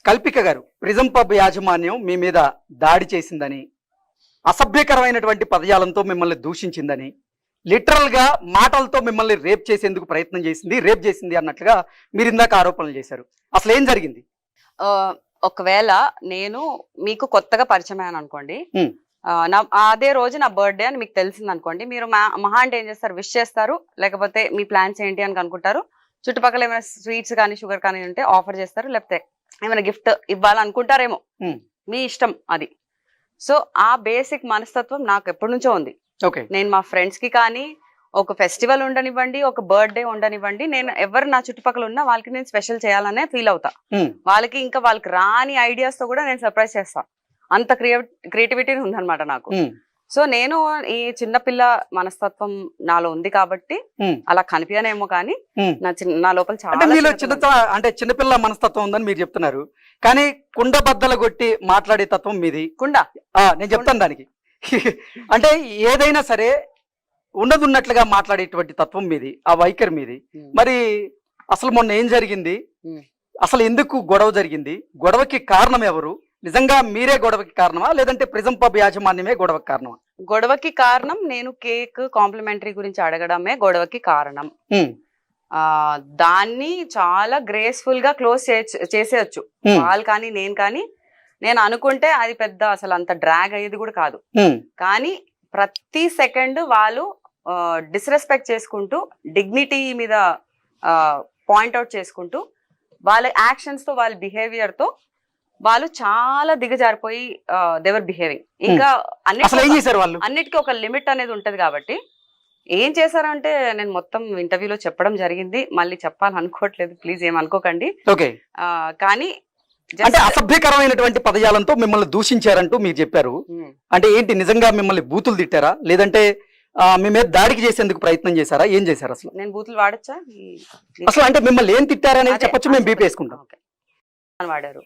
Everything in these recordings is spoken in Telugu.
కల్పిక గారు, ప్రిజం పబ్ యాజమాన్యం మీ మీద దాడి చేసిందని, అసభ్యకరమైనటువంటి పదజాలంతో మిమ్మల్ని దూషించిందని, లిటరల్ గా మాటలతో మిమ్మల్ని రేప్ చేసేందుకు ప్రయత్నం చేసింది, రేప్ చేసింది అన్నట్లుగా మీరు ఇందాక ఆరోపణలు చేశారు. అసలు ఏం జరిగింది? ఒకవేళ నేను మీకు కొత్తగా పరిచయం అయ్యాను అనుకోండి, అదే రోజు నా బర్త్డే అని మీకు తెలిసింది అనుకోండి, మీరు మహా అంటే ఏం చేస్తారు, విష్ చేస్తారు, లేకపోతే మీ ప్లాన్స్ ఏంటి అని అనుకుంటారు. చుట్టుపక్కల ఏమైనా స్వీట్స్ కానీ షుగర్ కానీ ఉంటే ఆఫర్ చేస్తారు, లేకపోతే ఏమైనా గిఫ్ట్ ఇవ్వాలనుకుంటారేమో, మీ ఇష్టం అది. సో ఆ బేసిక్ మనస్తత్వం నాకు ఎప్పటి నుంచో ఉంది. నేను మా ఫ్రెండ్స్ కి కానీ ఒక ఫెస్టివల్ ఉండనివ్వండి, ఒక బర్త్డే ఉండనివ్వండి, నేను ఎవరు నా చుట్టుపక్కల ఉన్నా వాళ్ళకి నేను స్పెషల్ చేయాలనే ఫీల్ అవుతా. వాళ్ళకి ఇంకా వాళ్ళకి రాని ఐడియాస్ తో కూడా నేను సర్ప్రైజ్ చేస్తా. అంత క్రియేటివిటీ ఉందన్నమాట నాకు. సో నేను ఈ చిన్నపిల్ల మనస్తత్వం నాలో ఉంది కాబట్టి అలా కనిపించనేమో కానీ నా లోపల చాలా అంటే చిన్నపిల్ల మనస్తత్వం ఉందని మీరు చెప్తున్నారు, కానీ కుండ బద్దలు కొట్టి మాట్లాడే తత్వం మీది. కుండ నేను చెప్తాను దానికి. అంటే ఏదైనా సరే ఉన్నట్లుగా మాట్లాడేటువంటి తత్వం మీది, ఆ వైఖరి మీది. మరి అసలు మొన్న ఏం జరిగింది, అసలు ఎందుకు గొడవ జరిగింది, గొడవకి కారణం ఎవరు? నిజంగా మీరే గొడవకి కారణమా, లేదంటే ప్రిజం పబ్ యాజమాన్యమే గొడవకి కారణమా? గొడవకి కారణం నేను కేక్ కాంప్లిమెంటరీ గురించి అడగడమే గొడవకి కారణం. దాన్ని చాలా గ్రేస్ఫుల్ గా క్లోజ్ చేసేయచ్చు వాళ్ళు కానీ నేను కానీ. నేను అనుకుంటే అది పెద్ద అసలు అంత డ్రాగ్ అయ్యేది కూడా కాదు. కానీ ప్రతి సెకండ్ వాళ్ళు డిస్రెస్పెక్ట్ చేసుకుంటూ, డిగ్నిటీ మీద పాయింట్అవుట్ చేసుకుంటూ, వాళ్ళ యాక్షన్స్ తో వాళ్ళ బిహేవియర్ తో వాళ్ళు చాలా దిగజారిపోయి దేవర్ బిహేవింగ్. ఇంకా అన్నిటికీ ఒక లిమిట్ అనేది ఉంటది. కాబట్టి ఏం చేశారంటే నేను మొత్తం ఇంటర్వ్యూలో చెప్పడం జరిగింది, మళ్ళీ చెప్పాలనుకోవట్లేదు, ప్లీజ్ ఏమనుకోకండి. కానీ అంటే అసభ్యకరమైనటువంటి పదజాలంతో మిమ్మల్ని దూషించారంటూ మీరు చెప్పారు. అంటే ఏంటి, నిజంగా మిమ్మల్ని బూతులు తిట్టారా, లేదంటే మీ మీద దాడికి చేసేందుకు ప్రయత్నం చేశారా, ఏం చేశారు? అసలు నేను బూతులు వాడచ్చా అసలు? అంటే మిమ్మల్ని ఏం తిట్టారనేది చెప్పొచ్చు, మేము బీపీ వేసుకుంటాం. వాడారు,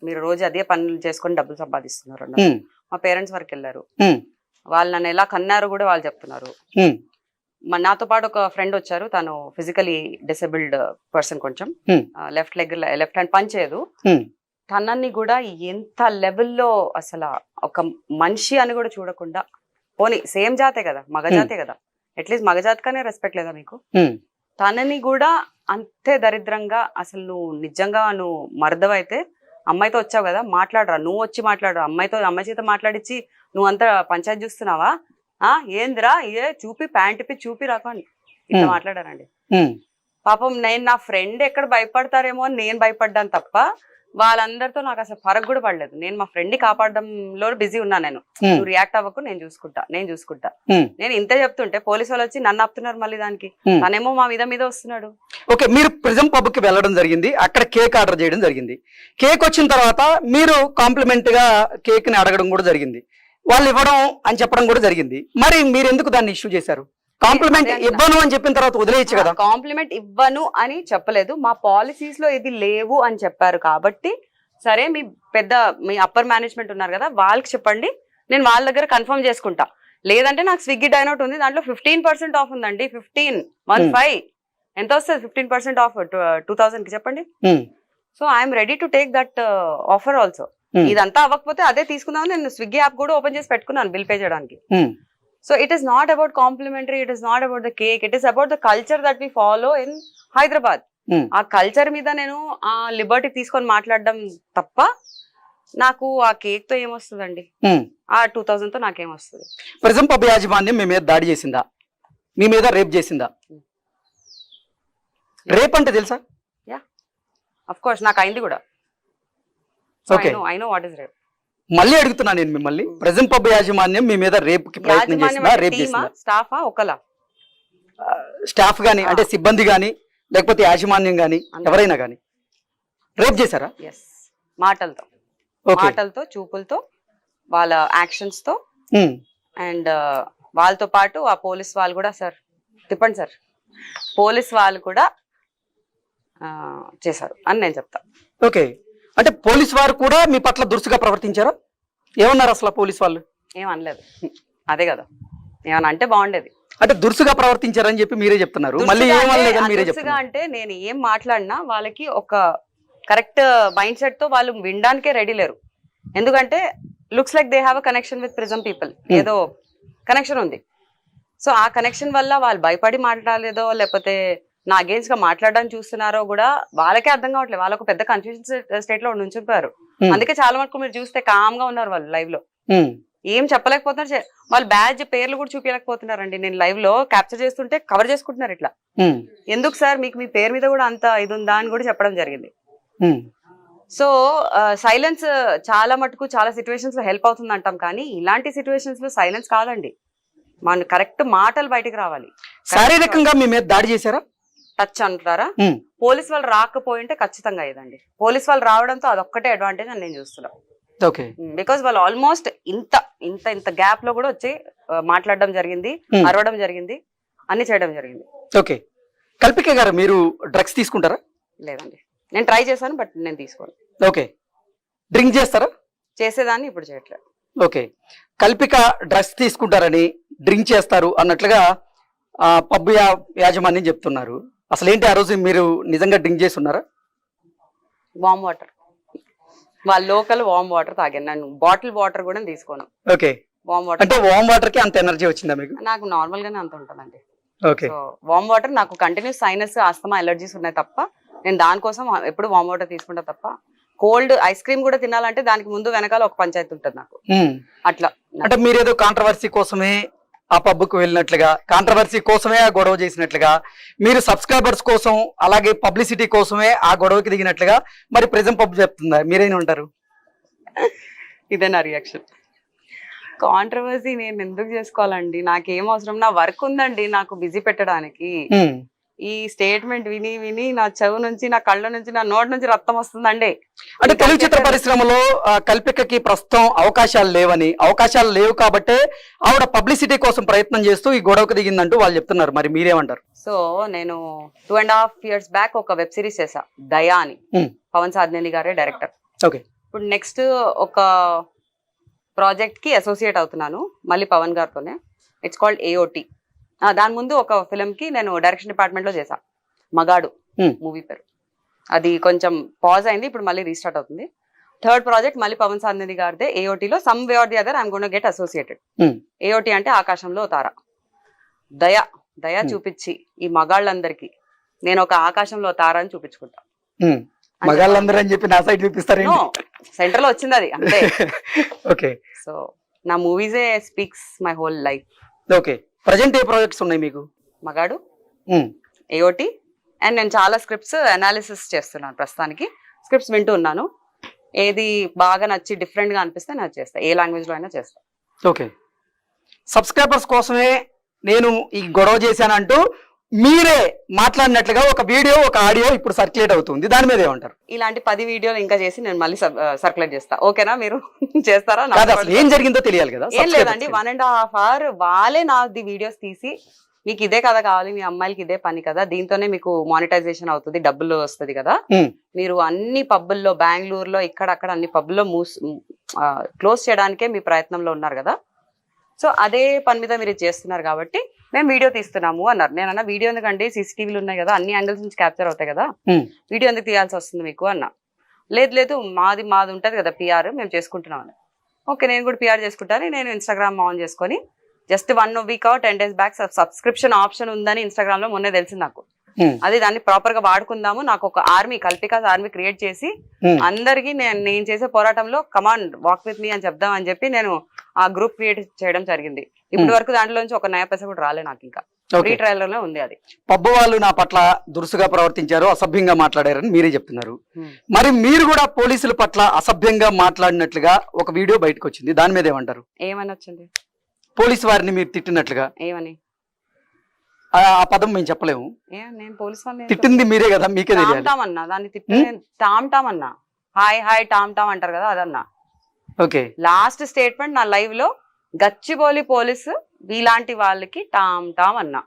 మీరు రోజు అదే పనులు చేసుకొని డబ్బులు సంపాదిస్తున్నారు. మా పేరెంట్స్ వరకు వెళ్ళారు, వాళ్ళు నన్ను ఎలా కన్నారు కూడా వాళ్ళు చెప్తున్నారు. నాతో పాటు ఒక ఫ్రెండ్ వచ్చారు, తను ఫిజికలీ డిసేబుల్డ్ పర్సన్, కొంచెం లెఫ్ట్ హ్యాండ్ పని చేయదు. తనని కూడా ఎంత లెవెల్లో అసలు ఒక మనిషి అని కూడా చూడకుండా, పోనీ సేమ్ జాతే కదా, మగజాతే కదా, అట్లీస్ట్ మగజాతికనే రెస్పెక్ట్ లేదా మీకు? తనని కూడా అంతే దరిద్రంగా, అసలు నువ్వు నిజంగా నువ్వు మర్దవైతే అమ్మాయితో వచ్చావు కదా, మాట్లాడరా, నువ్వు వచ్చి మాట్లాడరా, అమ్మాయి చేత మాట్లాడిచ్చి నువ్వు అంతా పంచాయతీ చూస్తున్నావా, ఏందిరా చూపి ప్యాంట్ చూపి రాకు అని ఇట్లా మాట్లాడారండి. పాపం నేను నా ఫ్రెండ్ ఎక్కడ భయపడతారేమో అని నేను భయపడ్డాను తప్ప వాళ్ళందరితో నాకు అసలు ఫరక్ కూడా పడలేదు. నేను మా ఫ్రెండ్ ని కాపాడడంలో బిజీ ఉన్నా. నేను నువ్వు రియాక్ట్ అవ్వకు, నేను చూసుకుంటా. నేను ఇంతే చెప్తుంటే పోలీసు వాళ్ళు వచ్చి నన్ను ఆపుతున్నారు మళ్ళీ దానికి. తనేమో మా మీద వస్తున్నాడు. ఓకే, మీరు ప్రిజం పబ్ కి వెళ్ళడం జరిగింది, అక్కడ కేక్ ఆర్డర్ చేయడం జరిగింది. కేక్ వచ్చిన తర్వాత మీరు కాంప్లిమెంట్ గా కేక్ ని అడగడం కూడా జరిగింది, వాళ్ళు ఇవ్వడం అని చెప్పడం కూడా జరిగింది. మరి మీరు ఎందుకు దాన్ని ఇష్యూ చేశారు? కాంప్లిమెంట్ ఇవ్వను అని చెప్పిన తర్వాత వదిలేయచ్చు కదా. కాంప్లిమెంట్ ఇవ్వను అని చెప్పలేదు, మా పాలసీస్ లో ఇది లేవు అని చెప్పారు. కాబట్టి సరే, మీ అప్పర్ మేనేజ్మెంట్ ఉన్నారు కదా, వాళ్ళకి చెప్పండి, నేను వాళ్ళ దగ్గర కన్ఫర్మ్ చేసుకుంటా. లేదంటే నాకు స్విగ్గీ డైనౌట్ ఉంది, దాంట్లో 15% ఆఫ్ ఉందండి. 15 ఎంత వస్తుంది? 15% ఆఫ్ 2000 కి చెప్పండి. So I'm ready to take that offer also. ఇదంతా అవ్వకపోతే అదే తీసుకుందామని నేను స్విగ్గీ యాప్ కూడా ఓపెన్ చేసి పెట్టుకున్నాను బిల్ పే చేయడానికి. So it is not about complimentary, it is not about the cake, it is about the culture that we follow in Hyderabad. ఆ కల్చర్ మీద నేను ఆ లిబర్టీ తీసుకొని మాట్లాడడం తప్ప నాకు ఆ కేక్ తో ఏమొస్తుందండి, ఆ 2000 తో నాకేమొస్తుంది? ప్రిజం పబ్ యాజమాన్యం మీ మీద దాడి చేసిందా, మీ మీద రేప్ చేసిందా? రేప్ అంటే తెలుసా? యా, ఆఫ్ కోర్స్ నాకు అయింది కూడా. I know what is rape. మళ్ళీ అడుగుతున్నా నేను మిమ్మల్ని, ప్రిజం పబ్ యాజమాన్యం మీ మీద రేప్ కి ప్రయత్నం చేసిందా, రేప్ చేసిందా? స్టాఫా ఒకలా? స్టాఫ్ గానీ, అంటే సిబ్బంది గానీ, లేకపోతే యాజమాన్యం గానీ, ఎవరైనా గానీ రేప్ చేశారా? ఎస్, మాటలతో చూపులతో, వాళ్ళ యాక్షన్స్ తో. అండ్ వాళ్ళతో పాటు ఆ పోలీస్ వాళ్ళు కూడా, సార్ తిప్పండి సార్, పోలీస్ వాళ్ళు కూడా చేశారు అని నేను చెప్తా. ఓకే, అంటే పోలీస్ వారు కూడా మీ పట్ల దురుసుగా ప్రవర్తించారా? ఏమన్నారు అసలు పోలీస్ వాళ్ళు? ఏమనలేదు, అదే కదా, ఏమన్నా అంటే బాగుండేది. అంటే దురుసుగా ప్రవర్తించారని చెప్పి మీరే చెప్తున్నారు, మళ్ళీ ఏమనలేదని మీరే చెప్తున్నారు. అంటే నేను ఏం మాట్లాడినా వాళ్ళకి ఒక కరెక్ట్ మైండ్ సెట్ తో వాళ్ళు వినడానికే రెడీ లేరు. ఎందుకంటే looks like they have a connection with prism people, ఏదో కనెక్షన్ ఉంది. సో ఆ కనెక్షన్ వల్ల వాళ్ళు భయపడి మాట్లాడలేదో లేకపోతే నా అగేన్స్ట్ గా మాట్లాడడానికి చూస్తున్నారో కూడా వాళ్ళకే అర్థం కావట్లేదు. వాళ్ళకు పెద్ద కన్ఫ్యూజన్ స్టేట్ లో ఉంచిపోయారు. అందుకే చాలా వరకు మీరు చూస్తే కామ్ గా ఉన్నారు వాళ్ళు లైవ్ లో, ఏం చెప్పలేకపోతున్నారు. వాళ్ళు బ్యాడ్జ్ పేర్లు కూడా చూపించలేకపోతున్నారండి. నేను లైవ్ లో క్యాప్చర్ చేస్తుంటే కవర్ చేసుకుంటున్నారు ఇట్లా. ఎందుకు సార్ మీకు మీ పేరు మీద కూడా అంత ఇది ఉందా అని కూడా చెప్పడం జరిగింది. సో సైలెన్స్ చాలా మటుకు చాలా సిచ్యువేషన్స్ లో హెల్ప్ అవుతుంది అంటాం, కానీ ఇలాంటి సిచ్యువేషన్స్ లో సైలెన్స్ కాదండి, మన కరెక్ట్ మాటలు బయటకు రావాలి. శారీరకంగా మీ మీద దాడి చేశారా? టచ్ అంటారా? పోలీస్ వాళ్ళు రాకపోయింటే ఖచ్చితంగా అయ్యేదండి. పోలీస్ వాళ్ళు రావడంతో అదొక్కటే అడ్వాంటేజ్ అని నేను చూస్తున్నా. బికాస్ వాళ్ళు ఆల్మోస్ట్ ఇంత ఇంత ఇంత గ్యాప్ లో కూడా వచ్చి మాట్లాడడం జరిగింది, అరవడం జరిగింది, అన్ని చేయడం జరిగింది. ఓకే, కల్పిక గారు మీరు డ్రగ్స్ తీసుకుంటారా? లేదండి, నేను ట్రై చేశాను బట్ నేను తీసుకోను. ఓకే, డ్రింక్ చేస్తారా? చేసేదాన్ని, ఇప్పుడు చేయట్లేదు. ఓకే, కల్పిక డ్రగ్స్ తీసుకుంటారని డ్రింక్ చేస్తారు అన్నట్లుగా పబ్ యాజమాన్యం చెప్తున్నారు. అసలు ఏంటి, ఆ రోజు మీరు నిజంగా డ్రింక్ చేసి ఉన్నారా? వామ్ వాటర్, వాళ్ళ లోకల్ వామ్ వాటర్ తాగాను. నేను బాటిల్ వాటర్ కూడా తీసుకోను. ఓకే, వామ్ వాటర్ అంటే వామ్ వాటర్ కి అంత ఎనర్జీ వచ్చిందా మీకు? నాకు నార్మల్ గానే అంత ఉంటుందండి. ఓకే, సో వామ్ వాటర్ నాకు కంటిన్యూస్ సైనస్ ఆస్తమా ఎలర్జీస్ ఉన్నాయి తప్ప నేను దానికోసం ఎప్పుడు వామ్ వాటర్ తీసుకుంటా తప్ప. కోల్డ్ ఐస్ క్రీమ్ కూడా తినాలంటే దానికి ముందు వెనకాల ఒక పంచాయతీ ఉంటుంది నాకు. అట్లా అంటే మీరేదో కాంట్రవర్సీ కోసమే ఆ పబ్కు వెళ్ళినట్లుగా, కాంట్రవర్సీ కోసమే ఆ గొడవ చేసినట్లుగా, మీరు సబ్స్క్రైబర్స్ కోసం అలాగే పబ్లిసిటీ కోసమే ఆ గొడవకి దిగినట్లుగా మరి ప్రెజం పబ్ చెప్తుందా, మీరేనా ఉంటారు? ఇదే నా రియాక్షన్. కాంట్రవర్సీ నేను ఎందుకు చేసుకోవాలండి, నాకేం అవసరం, నా వర్క్ ఉందండి నాకు బిజీ పెట్టడానికి. ఈ స్టేట్మెంట్ విని విని నా చెవు నుంచి, నా కళ్ళ నుంచి, నా నోటి నుంచి రక్తం వస్తుందండి. అంటే తెలుగు చిత్ర పరిశ్రమలో కల్పికకి ప్రస్తుతం అవకాశాలు లేవు కాబట్టే ఆవిడ పబ్లిసిటీ కోసం ప్రయత్నం చేస్తూ ఈ గొడవకు దిగిందంటూ వాళ్ళు చెప్తున్నారు. మరి మీరేమంటారు? సో నేను 2.5 years బ్యాక్ ఒక వెబ్ సిరీస్ చేసా, దయా అని. పవన్ సాధ్నేని గారే డైరెక్టర్. ఓకే, ఇప్పుడు నెక్స్ట్ ఒక ప్రాజెక్ట్ కి అసోసియేట్ అవుతున్నాను మళ్ళీ పవన్ గారితోనే. It's called AOT. దాని ముందు ఒక ఫిల్మ్ కి నేను డైరెక్షన్ డిపార్ట్మెంట్ లో చేసా, మగాడు మూవీ పేరు. అది కొంచెం పాజ్ అయింది, ఇప్పుడు మళ్ళీ రీస్టార్ట్ అవుతుంది. థర్డ్ ప్రాజెక్ట్ మళ్ళీ పవన్ సాధ్నేని గారిదే AOT లో. Some way or the other I'm gonna get associated. AOT అంటే ఆకాశంలో తార. దయ చూపించి ఈ మగాళ్ళందరికీ నేను ఒక ఆకాశంలో తార అని చూపించుకుంటా. మగాళ్ళందరూ అని చెప్పి నా సైడ్ చూపిస్తారు, సెంటర్ లో వచ్చింది అది అంతే. ఓకే, సో నా మూవీసే speaks my whole life. Okay, present ఏ ప్రాజెక్ట్స్ ఉన్నాయి మీకు? మగాడు, AOT, అండ్ నేను చాలా స్క్రిప్ట్స్ అనాలిసిస్ చేస్తున్నాను ప్రస్తుతానికి. స్క్రిప్ట్స్ వింటూ ఉన్నాను, ఏది బాగా నచ్చి డిఫరెంట్ గా అనిపిస్తే నేను చేస్తా, ఏ లాంగ్వేజ్ లో అయినా చేస్తా. ఓకే, సబ్స్క్రైబర్స్ కోసమే నేను ఈ గొడవ చేశానంటూ మీరే మాట్లాడినట్లుగా ఒక వీడియో, ఒక ఆడియో ఇప్పుడు సర్క్యులేట్ అవుతుంది, దాని మీద ఏమంటారు? ఇలాంటి 10 వీడియోలు ఇంకా చేసి నేను మళ్ళీ సర్క్యులేట్ చేస్తా. ఓకేనా, మీరు చేస్తారా? ఏం జరిగిందో తెలియాలి కదా. ఏం లేదండి, 1.5 hour వాళ్ళే నాది వీడియోస్ తీసి, మీకు ఇదే కదా కావాలి, మీ అమ్మాయిలకి ఇదే పని కదా, దీంతోనే మీకు మానిటైజేషన్ అవుతుంది, డబ్బులు వస్తుంది కదా, మీరు అన్ని పబ్బుల్లో బెంగళూరులో ఇక్కడక్కడ అన్ని పబ్బుల్లో క్లోజ్ చేయడానికే మీ ప్రయత్నంలో ఉన్నారు కదా. సో అదే పని మీద మీరు చేస్తున్నారు కాబట్టి మేము వీడియో తీస్తున్నాము అన్నారు. నేనన్నా వీడియో ఎందుకండి, CCTVలు ఉన్నాయి కదా, అన్ని యాంగిల్స్ నుంచి క్యాప్చర్ అవుతాయి కదా, వీడియో ఎందుకు తీయాల్సి వస్తుంది మీకు అన్నా. లేదు మాది ఉంటది కదా PR, మేము చేసుకుంటున్నాం అని. ఓకే, నేను కూడా PR చేసుకుంటాను. నేను ఇన్స్టాగ్రామ్ ఆన్ చేసుకొని just 1 week or 10 days back subscription option ఉందని ఇన్స్టాగ్రామ్ లో మొన్నే తెలిసింది నాకు. అది దాన్ని ప్రాపర్ గా వాడుకుందాము, నాకు ఒక ఆర్మీ, కల్పికాస్ ఆర్మీ క్రియేట్ చేసి అందరికి నేను చేసే పోరాటంలో కమాండ్ వాక్ విత్ మీ అని చెప్దాం అని చెప్పి నేను ఆ గ్రూప్ క్రియేట్ చేయడం జరిగింది. ఇప్పటి వరకు దాంట్లో నుంచి ఒక 9 పైసా కూడా రాలే నాకు, ఇంకా ఫ్రీ ట్రయల్ లోనే ఉంది అది. పబ్బు వాళ్ళు నా పట్ల దురుసుగా ప్రవర్తించారు, అసభ్యంగా మాట్లాడారని మీరే చెప్తున్నారు. మరి మీరు కూడా పోలీసుల పట్ల అసభ్యంగా మాట్లాడినట్లుగా ఒక వీడియో బయటకు వచ్చింది, దాని మీద ఏమంటారు? ఏమని వచ్చింది? పోలీసు వారిని మీరు తిట్టినట్లుగా. ఏమని? ఆ పదం మేము చెప్పలేము, నేను పోలీసు వాళ్ళని తిట్టింది మీరే కదా, మీకే తెలియాలి. టామ్ దాన్ని టామ్ అన్నా, హాయ్ టామ్ అంటారు కదా, అదన్నా. ఓకే, లాస్ట్ స్టేట్మెంట్ నా లైవ్ లో, గచ్చిబౌలి పోలీసు ఇలాంటి వాళ్ళకి టామ్ అన్నా.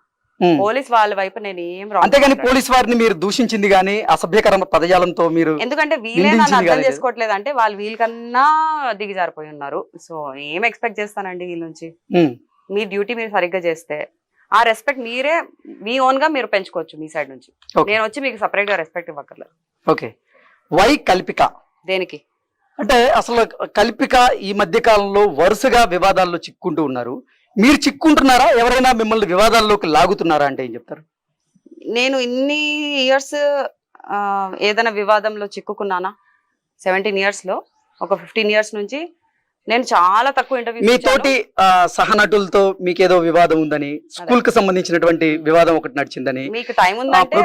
పోలీస్ వాళ్ళ వైపు నేను ఏం అంతేగాని పోలీస్ వారిని మీరు దూషించింది గానీ అసభ్యకరమైన పదజాలంతో మీరు, ఎందుకంటే వీళ్ళే నన్ను అర్థం చేసుకోవట్లేదు అంటే వాళ్ళు వీళ్ళకన్నా దిగజారిపోయి ఉన్నారు. సో ఏం ఎక్స్పెక్ట్ చేస్తానండి వీళ్ళ నుంచి? మీ డ్యూటీ మీరు సరిగ్గా చేస్తే ఆ రెస్పెక్ట్ మీరే మీ ఓన్ గా మీరు పెంచుకోవచ్చు మీ సైడ్ నుంచి. నేను వచ్చి మీకు సపరేట్ గా రెస్పెక్ట్ ఇవ్వక్కర్లేదు. Okay, why Kalpika? దేనికి? అంటే అసలు కల్పిక ఈ మధ్య కాలంలో వరుసగా వివాదాల్లో చిక్కుంటూ ఉన్నారు. మీరు చిక్కుంటున్నారా? ఎవరైనా మిమ్మల్ని వివాదాల్లోకి లాగుతున్నారా అంటే ఏం చెప్తారు? నేను ఇన్ని ఇయర్స్ ఏదైనా వివాదంలో చిక్కుకున్నానా? 17 years లో ఒక 15 years నుంచి నేను చాలా తక్కువ ఇంటర్వ్యూ. మీతోటి సహనటులతో మీకేదో వివాదం ఉందని, స్కూల్ కి సంబంధించినటువంటి వివాదం ఒకటి నడిచిందని. మీకు టైం ఉందంటే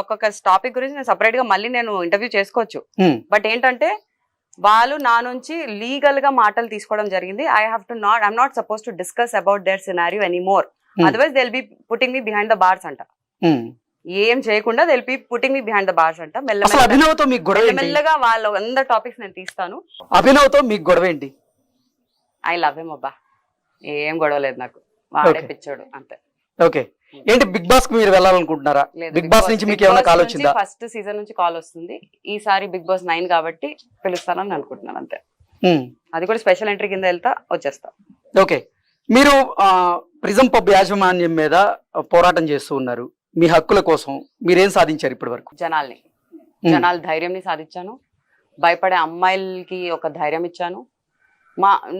ఒక్కొక్క టాపిక్ గురించి నేను సపరేట్ గా మళ్ళీ నేను ఇంటర్వ్యూ చేసుకోవచ్చు. బట్ ఏంటంటే వాళ్ళు నా నుంచి లీగల్ గా మాటలు తీసుకోవడం జరిగింది. I'm not suppose to discuss about their scenario anymore, otherwise they will be putting me behind the bars అంట. ఏం చేయకుండా they will be putting me behind the bars అంట. అభినవ్తో మీకు గొడవ ఏంటి? మెల్లగా వాళ్ళ అందరు టాపిక్స్ నేను తీస్తాను. అభినవ్తో మీకు గొడవ ఏంటి? ఐ లవ్ హిమ్ అబ్బా, ఏం గొడవ లేదు నాకు, వాడే పిచ్చోడు అంతే. ఓకే, ఏంటి బిగ్ బాస్ కు మీరు వెళ్ళాలనుకుంటున్నారా? బిగ్ బాస్ నుంచి మీకు ఏమైనా కాల్ వచ్చిందా? ఫస్ట్ సీజన్ నుంచి కాల్ వస్తుంది. ఈసారి బిగ్ బాస్ 9 కాబట్టి పిలుస్తానని అనుకుంటున్నాను అంతే. అది కూడా స్పెషల్ ఎంట్రీ కింద వెళ్తా, వచ్చేస్తా. ఓకే, మీరు ప్రిజం పబ్ యాజమాన్యం మీద పోరాటం చేస్తూ ఉన్నారు. మీ హక్కుల కోసం మీరేం సాధించారు ఇప్పటి వరకు? జనాల ధైర్యంని సాధించాను. భయపడే అమ్మాయిలకి ఒక ధైర్యం ఇచ్చాను.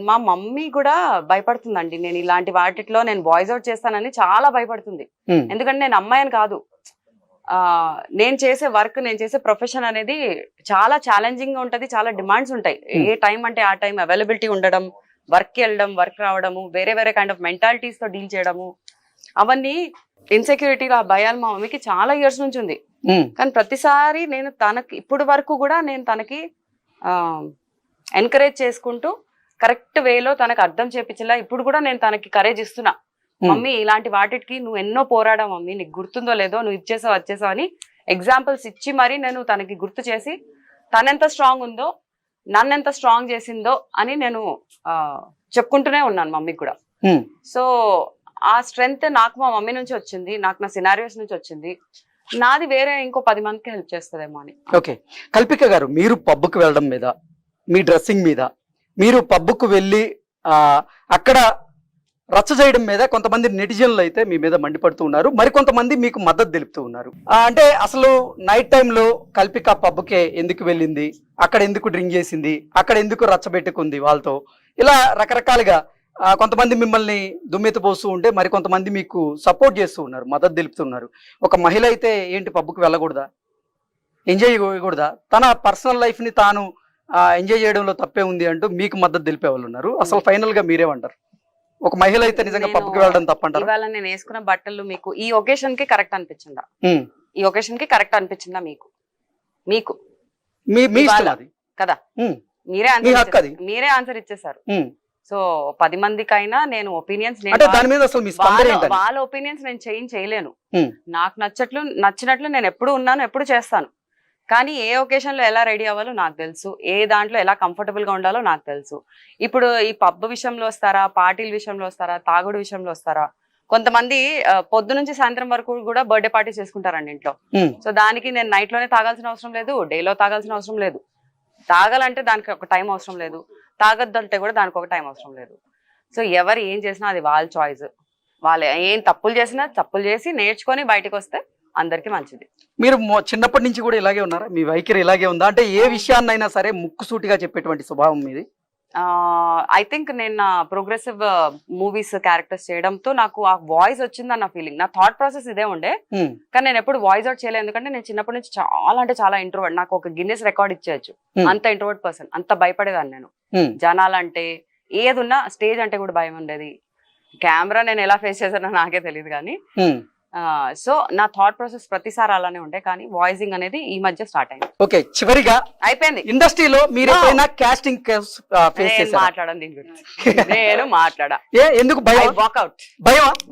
మా మమ్మీ కూడా భయపడుతుందండి. నేను ఇలాంటి వాటిలో నేను వాయిస్ అవుట్ చేస్తానని చాలా భయపడుతుంది. ఎందుకంటే నేను అమ్మాయిని కాదు, నేను చేసే వర్క్, నేను చేసే ప్రొఫెషన్ అనేది చాలా ఛాలెంజింగ్ గా ఉంటది. చాలా డిమాండ్స్ ఉంటాయి. ఏ టైం అంటే ఆ టైం అవైలబిలిటీ ఉండడం, వర్క్ వెళ్ళడం, వర్క్ రావడము, వేరే వేరే కైండ్ ఆఫ్ మెంటాలిటీస్ తో డీల్ చేయడము, అవన్నీ ఇన్సెక్యూరిటీగా భయాలు మా మమ్మీకి చాలా ఇయర్స్ నుంచి ఉంది. కానీ ప్రతిసారి నేను తనకి ఇప్పుడు వరకు కూడా నేను తనకి ఎంకరేజ్ చేసుకుంటూ కరెక్ట్ వేలో తనకు అర్థం చేపించేలా ఇప్పుడు కూడా నేను తనకి కరేజ్ ఇస్తున్నా. మమ్మీ ఇలాంటి వాటికి నువ్వు ఎన్నో పోరాడావు మమ్మీ, నీకు గుర్తుందో లేదో, నువ్వు ఇచ్చేసావు వచ్చేసావు అని ఎగ్జాంపుల్స్ ఇచ్చి మరి నేను తనకి గుర్తు చేసి తనెంత స్ట్రాంగ్ ఉందో, నన్నెంత స్ట్రాంగ్ చేసిందో అని నేను చెప్పుకుంటూనే ఉన్నాను మమ్మీకి కూడా. సో ఆ స్ట్రెంగ్త్ నాకు మా మమ్మీ నుంచి వచ్చింది, నాకు నా సినారియోస్ నుంచి వచ్చింది. నాది వేరే ఇంకో 10 మందికి హెల్ప్ చేస్తుందేమో అని. ఓకే, కల్పిక గారు, మీరు పబ్కు వెళ్ళడం మీద, మీ డ్రెస్సింగ్ మీద, మీరు పబ్కు వెళ్ళి అక్కడ రచ్చ చేయడం మీద కొంతమంది నెటిజన్లు అయితే మీ మీద మండిపడుతూ ఉన్నారు. మరికొంతమంది మీకు మద్దతు తెలుపుతూ ఉన్నారు. అంటే అసలు నైట్ టైంలో కల్పిక పబ్కే ఎందుకు వెళ్ళింది, అక్కడ ఎందుకు డ్రింక్ చేసింది, అక్కడ ఎందుకు రచ్చబెట్టుకుంది వాళ్ళతో, ఇలా రకరకాలుగా కొంతమంది మిమ్మల్ని దుమ్మెత్తిపోస్తూ ఉంటే మరికొంతమంది మీకు సపోర్ట్ చేస్తూ ఉన్నారు, మద్దతు తెలుపుతున్నారు. ఒక మహిళ అయితే ఏంటి పబ్కు వెళ్ళకూడదా, ఎంజాయ్ చేయకూడదా, తన పర్సనల్ లైఫ్ ని తాను ఎంజాయ్ చేయడంలో తప్పే ఉంది అంటూ మీకు మద్దతు తెలిపే వాళ్ళు ఉన్నారు. అసలు ఫైనల్ గా మీరేమంటారు? ఒక మహిళ అయితే నిజంగా పబ్కి వెళ్ళడం తప్పంటారు? ఇవాళ నేను వేసుకున్న బట్టలు మీకు ఈ ఒకేషన్ కి కరెక్ట్ అనిపించిందా? ఈ ఒకేషన్ కి కరెక్ట్ అనిపించిందా మీకు? మీకు మీ ఇష్టం అది కదా, మీరే ఆన్సర్ ఇచ్చేసారు. సో 10 మందికైనా నేను ఒపీనియన్స్, వాళ్ళ ఒపీనియన్స్ నేను చేంజ్ చేయలేను. నాకు నచ్చినట్లు నేను ఎప్పుడు ఉన్నాను, ఎప్పుడు చేస్తాను. కానీ ఏ ఒకేషన్ లో ఎలా రెడీ అవ్వాలో నాకు తెలుసు, ఏ దాంట్లో ఎలా కంఫర్టబుల్ గా ఉండాలో నాకు తెలుసు. ఇప్పుడు ఈ పబ్ విషయంలో వస్తారా, పార్టీల విషయంలో వస్తారా, తాగుడు విషయంలో వస్తారా? కొంతమంది పొద్దు నుంచి సాయంత్రం వరకు కూడా బర్త్డే పార్టీ చేసుకుంటారండి ఇంట్లో. సో దానికి నేను నైట్ లోనే తాగాల్సిన అవసరం లేదు, డేలో తాగాల్సిన అవసరం లేదు. తాగాలంటే దానికి ఒక టైం అవసరం లేదు, తాగొద్దంటే కూడా దానికి ఒక టైం అవసరం లేదు. సో ఎవరు ఏం చేసినా అది వాళ్ళ చాయిస్. వాళ్ళు ఏం తప్పులు చేసినా తప్పులు చేసి నేర్చుకొని బయటకు వస్తే అందరికి మంచిది. మీరు చిన్నప్పటి నుంచి కూడా ఇలాగే ఉన్నారా? మీ వైఖరి ఇలాగే ఉందా? అంటే ఏ విషయాన్నైనా సరే ముక్కుసూటిగా చెప్పేటువంటి స్వభావం మీది? ఐ థింక్ నేను నా ప్రోగ్రెసివ్ మూవీస్ క్యారెక్టర్స్ చేయడంతో నాకు ఆ వాయిస్ వచ్చిందని నా ఫీలింగ్. నా థాట్ ప్రాసెస్ ఇదే ఉండే, కానీ నేను ఎప్పుడు వాయిస్ అవుట్ చేయలేదు. ఎందుకంటే నేను చిన్నప్పటి నుంచి చాలా అంటే చాలా ఇంట్రోవర్ట్. నాకు ఒక గిన్నెస్ రికార్డ్ ఇచ్చేయచ్చు, అంత ఇంట్రోవర్ట్ పర్సన్, అంత భయపడేదాన్ని నేను. జనాలంటే ఏదున్నా, స్టేజ్ అంటే కూడా భయం ఉండేది. కెమెరా నేను ఎలా ఫేస్ చేశానో నాకే తెలియదు కానీ. సో నా థాట్ ప్రాసెస్ ప్రతిసారి అలానే ఉండే, కానీ వాయిసింగ్ అనేది ఈ మధ్య స్టార్ట్ అయింది. ఓకే, చివరిగా అయిపోయింది. ఇండస్ట్రీలో మీరు కాస్టింగ్ మాట్లాడడం దీని గురించి నేను మాట్లాడా. ఎందుకు భయం? వాకౌట్ భయమా?